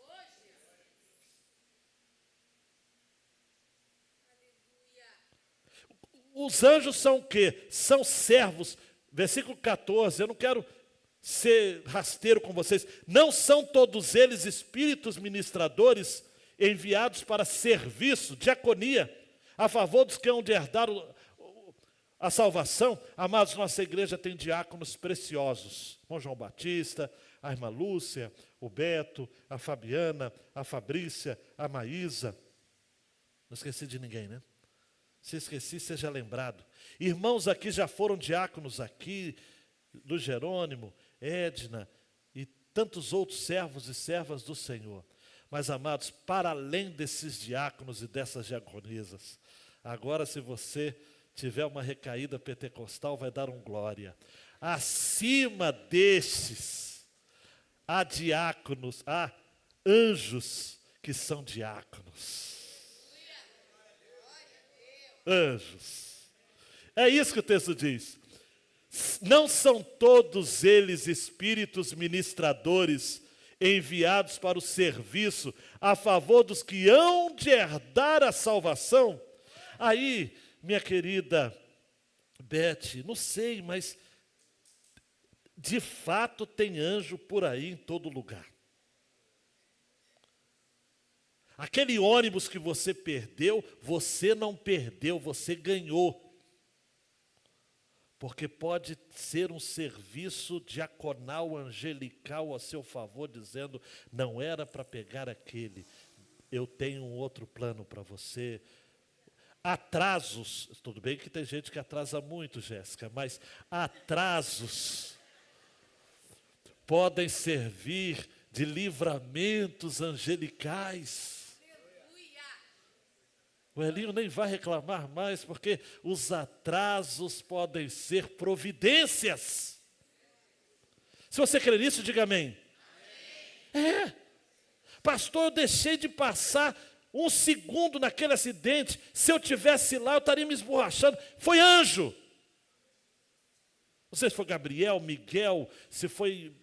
Os anjos são o quê? São servos. Versículo 14, eu não quero ser rasteiro com vocês. Não são todos eles espíritos ministradores enviados para serviço, diaconia, a favor dos que hão de herdar a salvação? Amados, nossa igreja tem diáconos preciosos. O João Batista, a irmã Lúcia, o Beto, a Fabiana, a Fabrícia, a Maísa. Não esqueci de ninguém, né? Se esqueci, seja lembrado. Irmãos aqui já foram diáconos aqui, do Jerônimo, Edna e tantos outros servos e servas do Senhor. Mas, amados, para além desses diáconos e dessas diaconisas, agora se você tiver uma recaída pentecostal, vai dar um glória. Acima destes, há diáconos, há anjos que são diáconos. Anjos. É isso que o texto diz. Não são todos eles espíritos ministradores enviados para o serviço a favor dos que hão de herdar a salvação? Aí, minha querida Beth, não sei, mas de fato tem anjo por aí em todo lugar. Aquele ônibus que você perdeu, você não perdeu, você ganhou. Porque pode ser um serviço diaconal, angelical a seu favor, dizendo, não era para pegar aquele, eu tenho um outro plano para você. Atrasos, tudo bem que tem gente que atrasa muito, Jéssica, mas atrasos podem servir de livramentos angelicais. O Elinho nem vai reclamar mais, porque os atrasos podem ser providências. Se você crê nisso, diga amém. Pastor, eu deixei de passar um segundo naquele acidente. Se eu tivesse lá, eu estaria me esborrachando. Foi anjo. Não sei se foi Gabriel, Miguel, se foi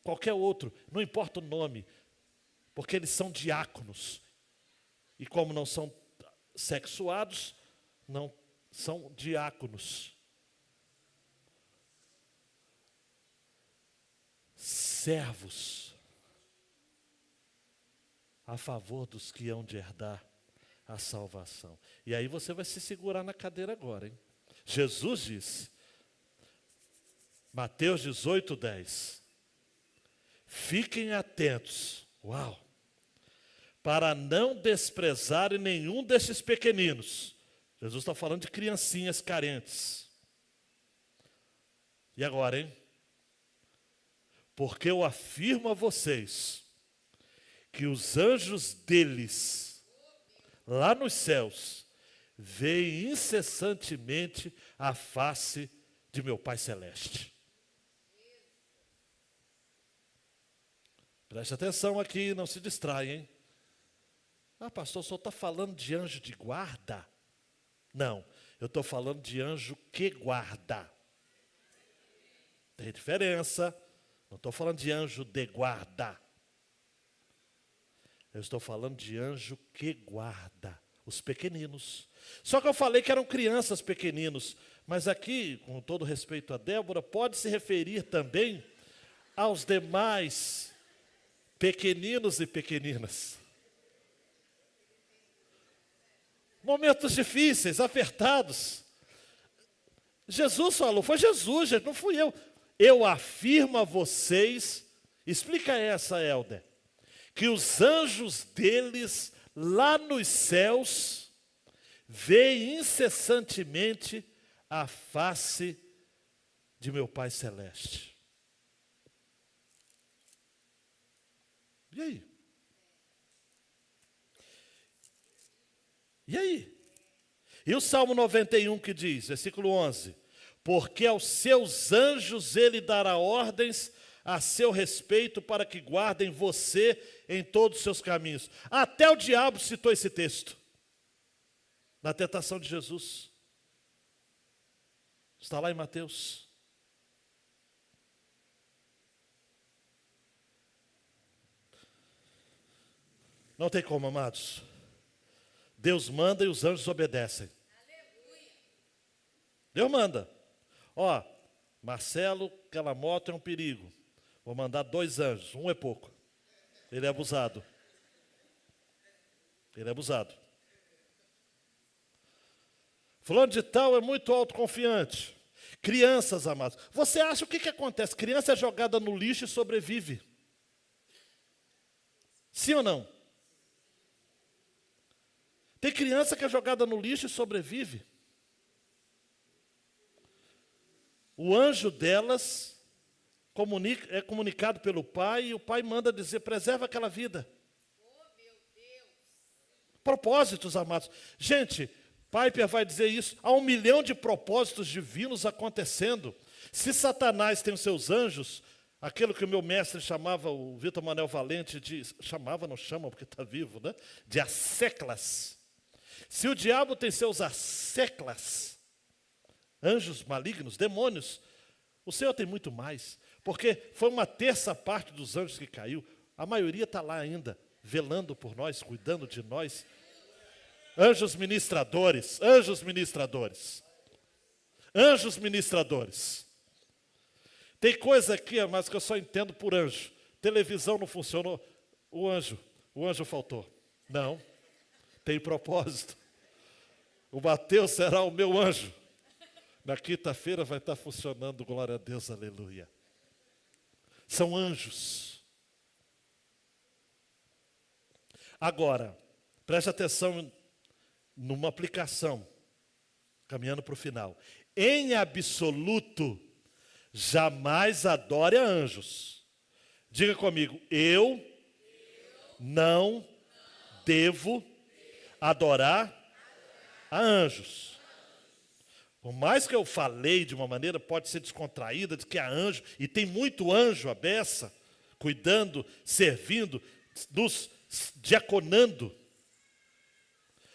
qualquer outro, não importa o nome, porque eles são diáconos. E como não são sexuados, não são diáconos. Servos. a favor dos que hão de herdar a salvação. E aí você vai se segurar na cadeira agora, hein? Jesus disse, Mateus 18:10, fiquem atentos, uau, para não desprezarem nenhum desses pequeninos. Jesus está falando de criancinhas carentes. E agora, hein? Porque eu afirmo a vocês que os anjos deles, lá nos céus, veem incessantemente a face de meu Pai Celeste. Preste atenção aqui, não se distrai, hein? Ah, pastor, o senhor está falando de anjo de guarda? Não, eu estou falando de anjo que guarda. Tem diferença. Não estou falando de anjo de guarda. Eu estou falando de anjo que guarda os pequeninos. Só que eu falei que eram crianças pequeninos. Mas aqui, com todo respeito a Débora, pode se referir também aos demais pequeninos e pequeninas. Momentos difíceis, apertados. Jesus falou, foi Jesus, gente, não fui eu. Eu afirmo a vocês, explica essa, Helder, que os anjos deles, lá nos céus, veem incessantemente a face de meu Pai Celeste. E aí? E aí? E o Salmo 91 que diz, versículo 11, porque aos seus anjos ele dará ordens a seu respeito para que guardem você em todos os seus caminhos. Até o diabo citou esse texto, na tentação de Jesus. Está lá em Mateus. Não tem como, amados. Deus manda e os anjos obedecem. Deus manda. Ó, Marcelo, aquela moto é um perigo. Vou mandar 2 anjos, um é pouco. Ele é abusado. Ele é abusado. Fulano de tal é muito autoconfiante. Crianças, amados. Você acha o que acontece? Criança é jogada no lixo e sobrevive. Sim ou não? Tem criança que é jogada no lixo e sobrevive. O anjo delas é comunicado pelo pai e o pai manda dizer, preserva aquela vida. Oh, meu Deus. Propósitos, amados. Gente, Piper vai dizer isso, há 1 milhão de propósitos divinos acontecendo. Se Satanás tem os seus anjos, aquilo que o meu mestre chamava, o Vitor Manuel Valente, não chama porque está vivo, né? De asseclas. Se o diabo tem seus asseclas, anjos malignos, demônios, o Senhor tem muito mais. Porque foi 1/3 dos anjos que caiu. A maioria está lá ainda, velando por nós, cuidando de nós. Anjos ministradores, anjos ministradores. Anjos ministradores. Tem coisa aqui, mas que eu só entendo por anjo. Televisão não funcionou, o anjo faltou. Não, tem propósito. O Mateus será o meu anjo. Na quinta-feira vai estar funcionando, glória a Deus, aleluia. São anjos. Agora, preste atenção numa aplicação, caminhando para o final. Em absoluto, jamais adore a anjos. Diga comigo, eu não devo adorar a anjos. Por mais que eu falei de uma maneira, pode ser descontraída, de que há anjo, e tem muito anjo à beça, cuidando, servindo, nos diaconando.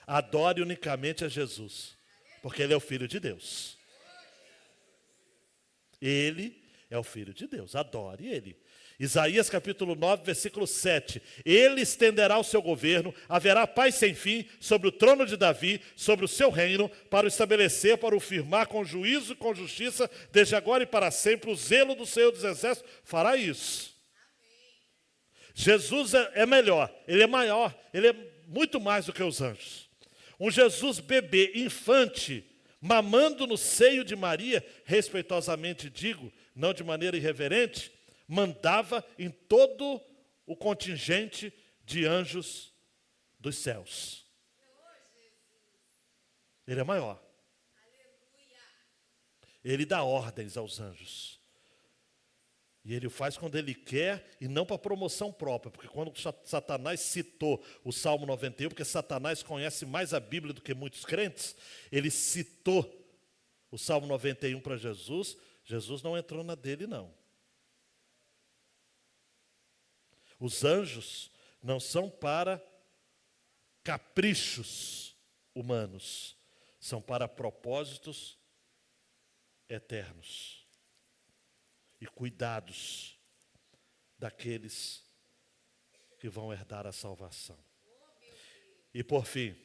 Adore unicamente a Jesus, porque Ele é o Filho de Deus. Ele é o Filho de Deus, adore Ele. Isaías capítulo 9, versículo 7. Ele estenderá o seu governo, haverá paz sem fim sobre o trono de Davi, sobre o seu reino, para o estabelecer, para o firmar com juízo e com justiça, desde agora e para sempre. O zelo do Senhor dos Exércitos fará isso. Jesus é melhor, ele é maior, ele é muito mais do que os anjos. Um Jesus bebê, infante, mamando no seio de Maria, respeitosamente digo, não de maneira irreverente, mandava em todo o contingente de anjos dos céus. Ele é maior. Ele dá ordens aos anjos. E ele o faz quando ele quer e não para promoção própria. Porque quando Satanás citou o Salmo 91, porque Satanás conhece mais a Bíblia do que muitos crentes, ele citou o Salmo 91 para Jesus, Jesus não entrou na dele, não. Os anjos não são para caprichos humanos, são para propósitos eternos e cuidados daqueles que vão herdar a salvação. E por fim,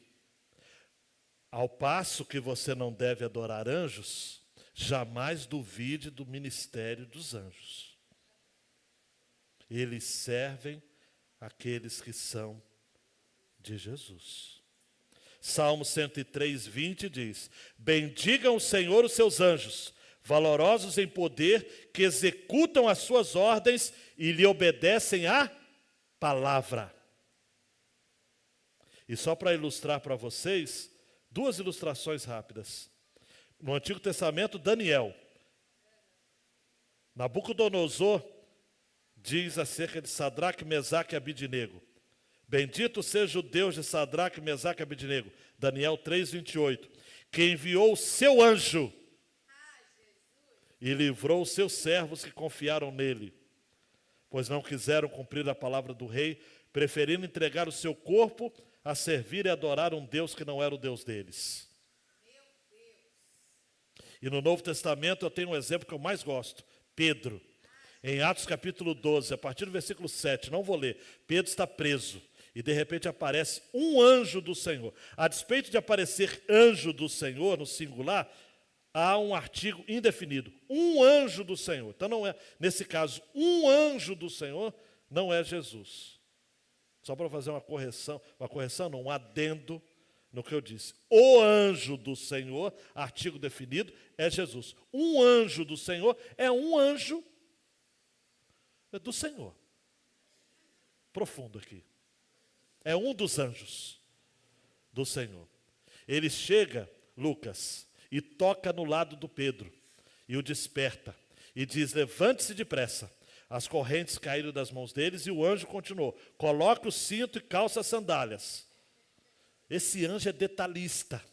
ao passo que você não deve adorar anjos, jamais duvide do ministério dos anjos. Eles servem aqueles que são de Jesus. Salmo 103, 20 diz: bendigam o Senhor os seus anjos, valorosos em poder, que executam as suas ordens e lhe obedecem à palavra. E só para ilustrar para vocês, duas ilustrações rápidas. No Antigo Testamento, Daniel. Nabucodonosor diz acerca de Sadraque, Mesaque e Abidnego: bendito seja o Deus de Sadraque, Mesaque e Abidnego. Daniel 3, 28. Que enviou o seu anjo e livrou os seus servos que confiaram nele, pois não quiseram cumprir a palavra do rei, preferindo entregar o seu corpo a servir e adorar um Deus que não era o Deus deles. E no Novo Testamento eu tenho um exemplo que eu mais gosto: Pedro. Em Atos capítulo 12, a partir do versículo 7, não vou ler, Pedro está preso e de repente aparece um anjo do Senhor. A despeito de aparecer anjo do Senhor no singular, há um artigo indefinido, um anjo do Senhor. Então não é, nesse caso, um anjo do Senhor não é Jesus. Só para fazer uma correção não, um adendo no que eu disse. O anjo do Senhor, artigo definido, é Jesus. Um anjo do Senhor é um anjo do Senhor. Profundo aqui. É um dos anjos do Senhor. Ele chega, Lucas, e toca no lado do Pedro, e o desperta, e diz: levante-se depressa. As correntes caíram das mãos deles, e o anjo continuou: coloque o cinto e calça as sandálias. Esse anjo é detalhista.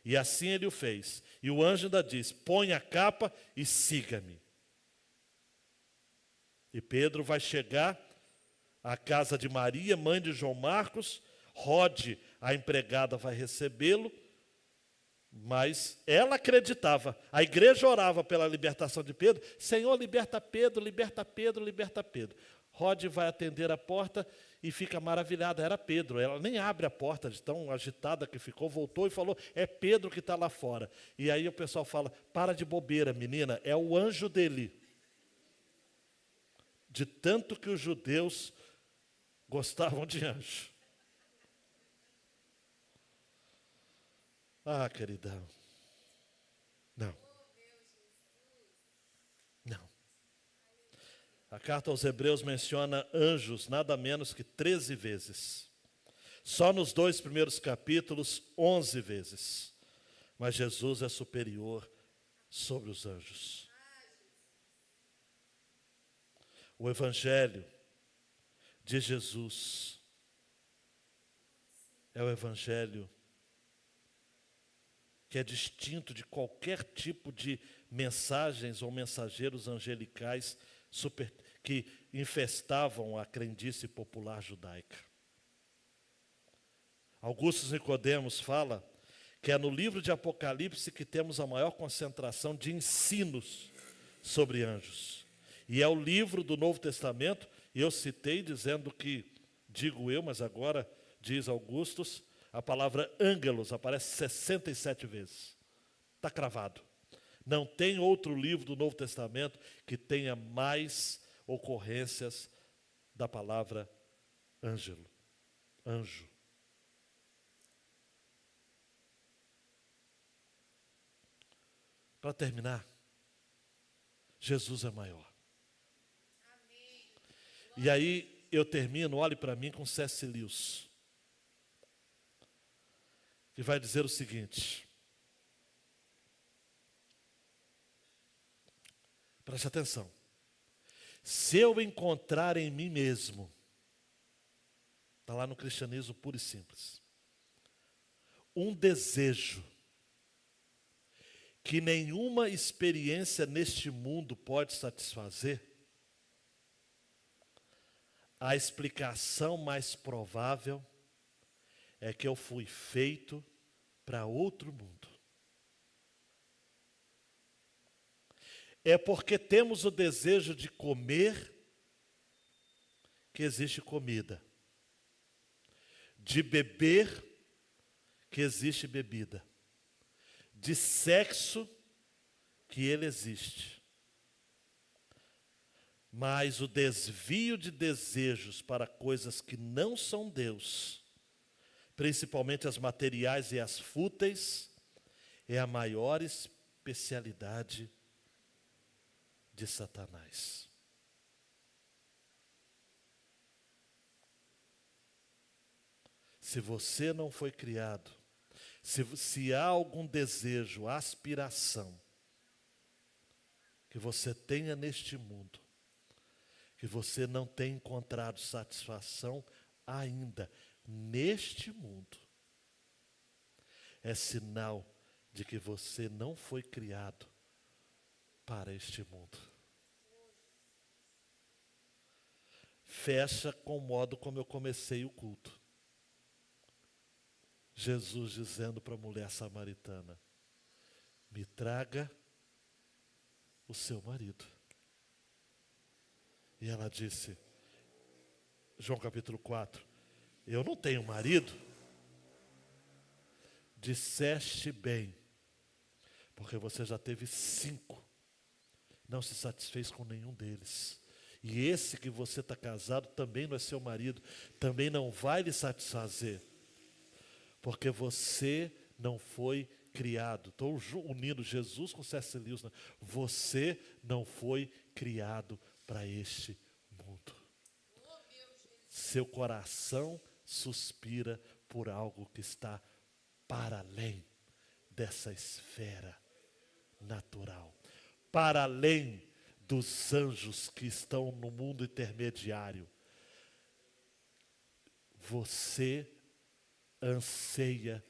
E assim ele o fez. E o anjo ainda diz: põe a capa e siga-me. E Pedro vai chegar à casa de Maria, mãe de João Marcos. Rode, a empregada, vai recebê-lo. Mas ela acreditava, a igreja orava pela libertação de Pedro: Senhor, liberta Pedro, liberta Pedro, liberta Pedro. Rode vai atender a porta e fica maravilhada, era Pedro. Ela nem abre a porta, de tão agitada que ficou, voltou e falou: é Pedro que está lá fora. E aí o pessoal fala: para de bobeira, menina, é o anjo dele. De tanto que os judeus gostavam de anjo. Ah, queridão. Não. Não. A carta aos Hebreus menciona anjos nada menos que 13 vezes. Só nos 2 primeiros capítulos, 11 vezes. Mas Jesus é superior sobre os anjos. O Evangelho de Jesus é o Evangelho que é distinto de qualquer tipo de mensagens ou mensageiros angelicais que infestavam a crendice popular judaica. Augusto Nicodemos fala que é no livro de Apocalipse que temos a maior concentração de ensinos sobre anjos. E é o livro do Novo Testamento, e eu citei dizendo que, digo eu, mas agora diz Augustus, a palavra ângelos aparece 67 vezes. Está cravado. Não tem outro livro do Novo Testamento que tenha mais ocorrências da palavra ângelo, anjo. Para terminar, Jesus é maior. Amém. E aí eu termino, olhe para mim, com C.S. Lewis, que vai dizer o seguinte: preste atenção. Se eu encontrar em mim mesmo, está lá no cristianismo puro e simples, um desejo que nenhuma experiência neste mundo pode satisfazer, a explicação mais provável é que eu fui feito para outro mundo. É porque temos o desejo de comer que existe comida, de beber que existe bebida, de sexo que ele existe. Mas o desvio de desejos para coisas que não são Deus, principalmente as materiais e as fúteis, é a maior especialidade de Satanás. Se você não foi criado, se há algum desejo, aspiração que você tenha neste mundo, que você não tem encontrado satisfação ainda neste mundo, é sinal de que você não foi criado para este mundo. Fecha com o modo como eu comecei o culto. Jesus dizendo para a mulher samaritana: me traga o seu marido. E ela disse, João capítulo 4, eu não tenho marido. Disseste bem, porque você já teve 5, não se satisfez com nenhum deles. E esse que você está casado também não é seu marido, também não vai lhe satisfazer. Porque você não foi criado. Estou unindo Jesus com C.S. Lewis. Né? Você não foi criado para este mundo. Seu coração suspira por algo que está para além dessa esfera natural. Para além dos anjos que estão no mundo intermediário. Você anseia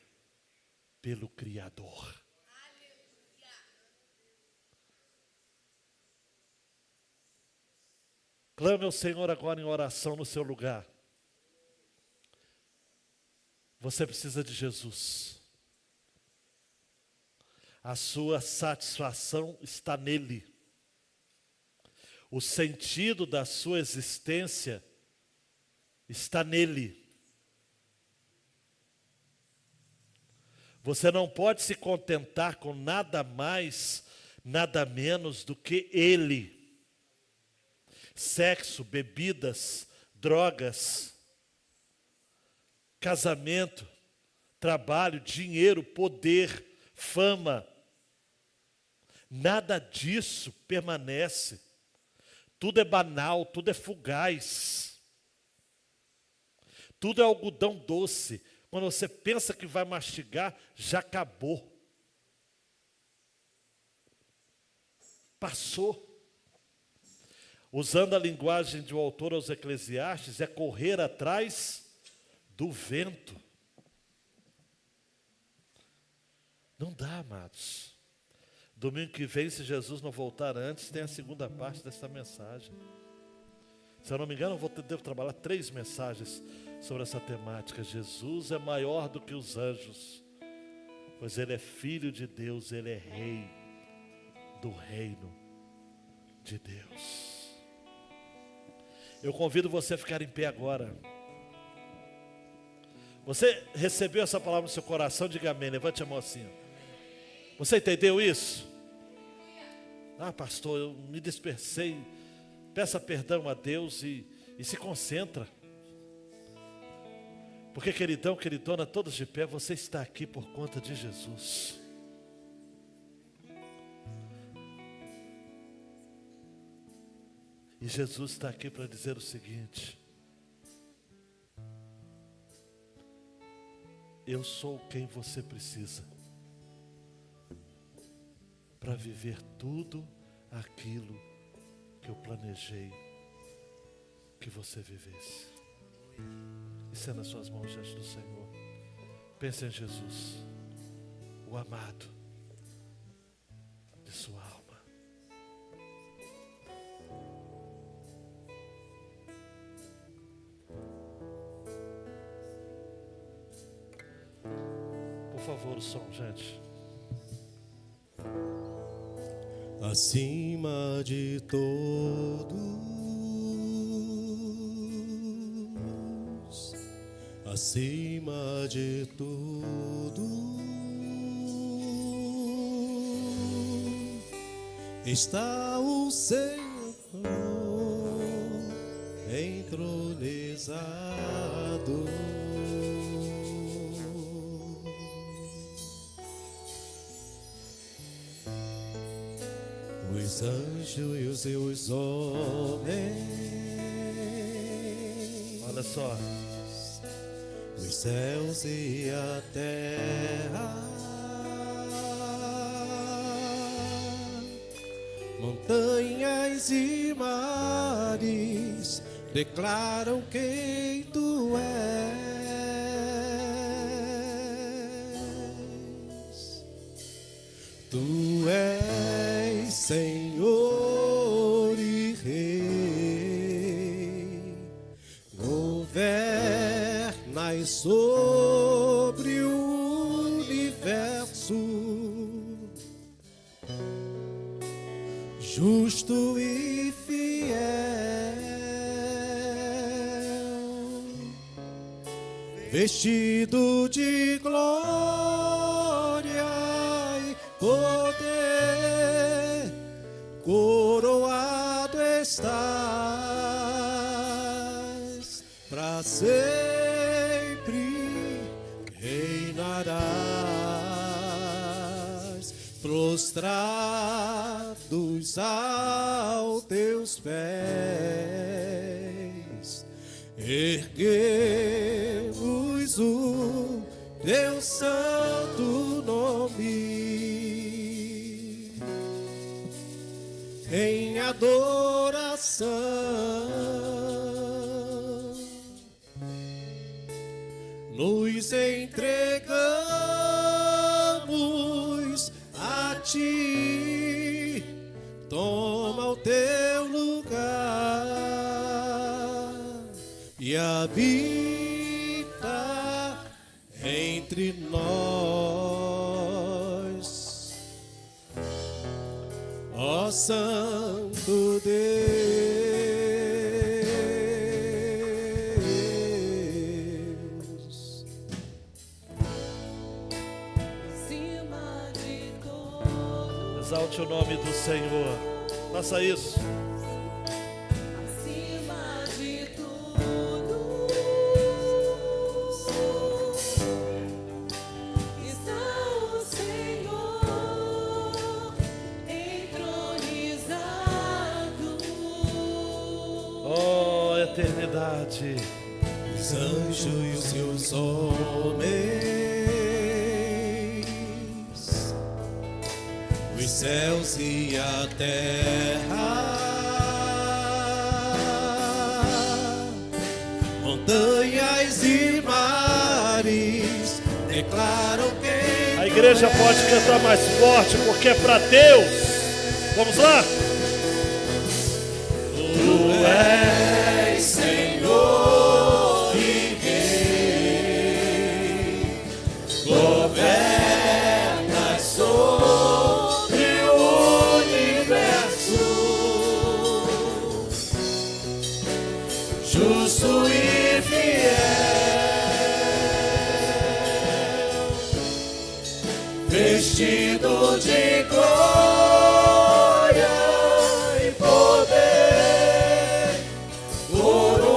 pelo Criador. Clame ao Senhor agora em oração no seu lugar. Você precisa de Jesus. A sua satisfação está nele. O sentido da sua existência está nele. Você não pode se contentar com nada mais, nada menos do que Ele. Sexo, bebidas, drogas, casamento, trabalho, dinheiro, poder, fama. Nada disso permanece. Tudo é banal, tudo é fugaz. Tudo é algodão doce. Quando você pensa que vai mastigar, já acabou. Passou. Usando a linguagem de um autor aos Eclesiastes, é correr atrás do vento. Não dá, amados. Domingo que vem, se Jesus não voltar antes, tem a segunda parte dessa mensagem. Se eu não me engano, devo trabalhar 3 mensagens sobre essa temática. Jesus é maior do que os anjos, pois Ele é Filho de Deus, Ele é Rei do reino de Deus. Eu convido você a ficar em pé agora. Você recebeu essa palavra no seu coração? Diga amém, levante a mão assim. Você entendeu isso? Ah, pastor, eu me dispersei. Peça perdão a Deus e E se concentra. Porque, queridão, queridona, todos de pé, você está aqui por conta de Jesus. E Jesus está aqui para dizer o seguinte: eu sou quem você precisa para viver tudo aquilo que eu planejei que você vivesse. Isso é nas suas mãos diante do Senhor. Pense em Jesus, o amado de sua alma. Por favor, o som, gente. Acima de todos, acima de tudo, está o Senhor entronizado. Os anjos e os seus homens, Olha só. os céus e a terra, montanhas e mares declaram quem tu és. Tu és Senhor e Rei, governas sobre o universo, justo e fiel, vestido de glória e poder, coroado estás, para sempre reinarás, prostrados aos teus pés, erguemos o teu santo nome em adoração, nos entregamos a ti, toma o teu lugar e habita entre nós, ó Santo Deus. Acima de todos, Exalte o nome do Senhor. Faça isso. acima de tudo, está o Senhor entronizado. Oh, eternidade. Os anjos e os seus homens, os céus e a terra, montanhas e mares declaram quem A igreja pode cantar mais forte porque é para Deus. Vamos lá? tu és Senhor e Rei, governas sobre o universo, justo e fiel, vestido de glória e poder, coroado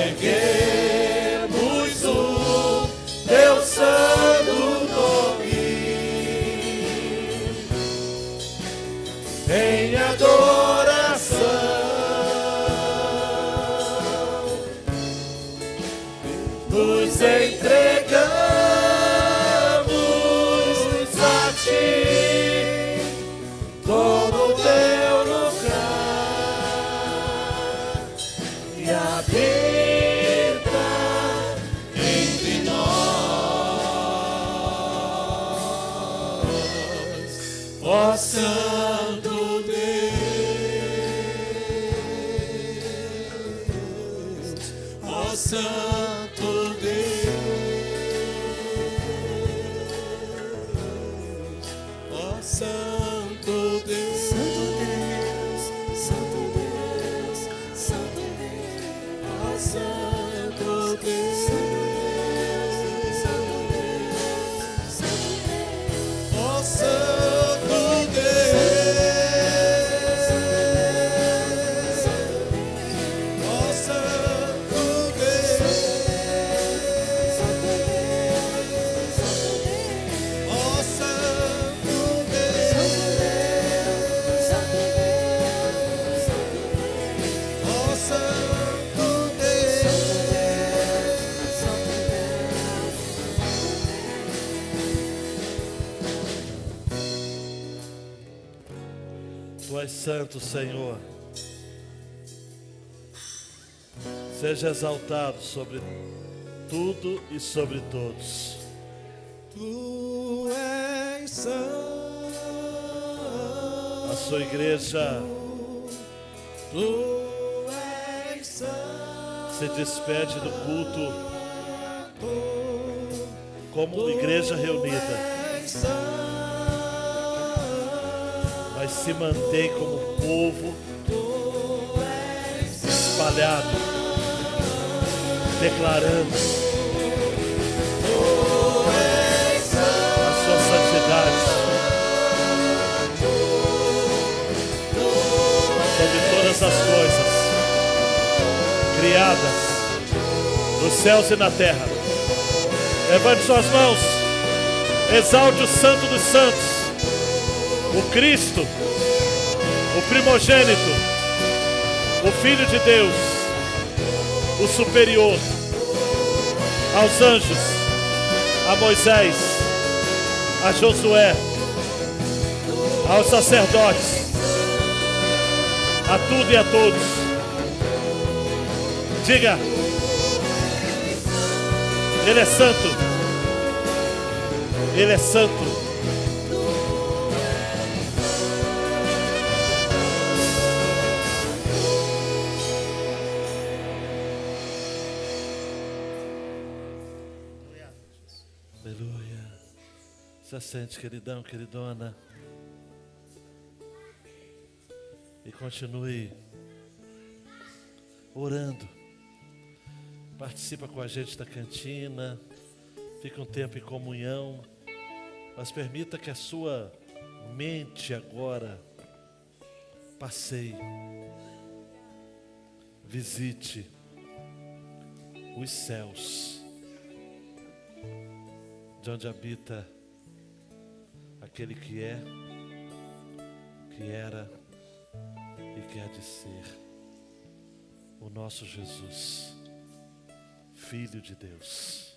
erguemos o teu santo nome em adoração, nos entregamos a ti, todo o teu lugar, e habita entre nós, ó Santo Deus, ó Santo Deus, ó Santo Deus, Santo Deus, Santo Deus, ó Santo Deus, Santo Deus, Santo Deus, ó Santo Deus, ó Santo Deus, ó Santo Deus, ó Santo Tu és santo, Senhor. Seja exaltado sobre tudo e sobre todos. Tu és santo, A sua igreja tu és santo, se despede do culto como igreja reunida, és santo, mas se mantém como povo espalhado, declarando a sua santidade sobre todas as coisas criadas nos céus e na terra. Levante suas mãos, exalte o Santo dos Santos, o Cristo, o primogênito, o Filho de Deus, o superior, aos anjos, a Moisés, a Josué, aos sacerdotes, a tudo e a todos. Diga: Ele é santo, Ele é santo. Aleluia. Se assente, queridão, queridona. E continue orando. Participa com a gente da cantina. Fica um tempo em comunhão. Mas permita que a sua mente agora passeie. Visite os céus, de onde habita aquele que é, que era e que há de ser, o nosso Jesus, Filho de Deus.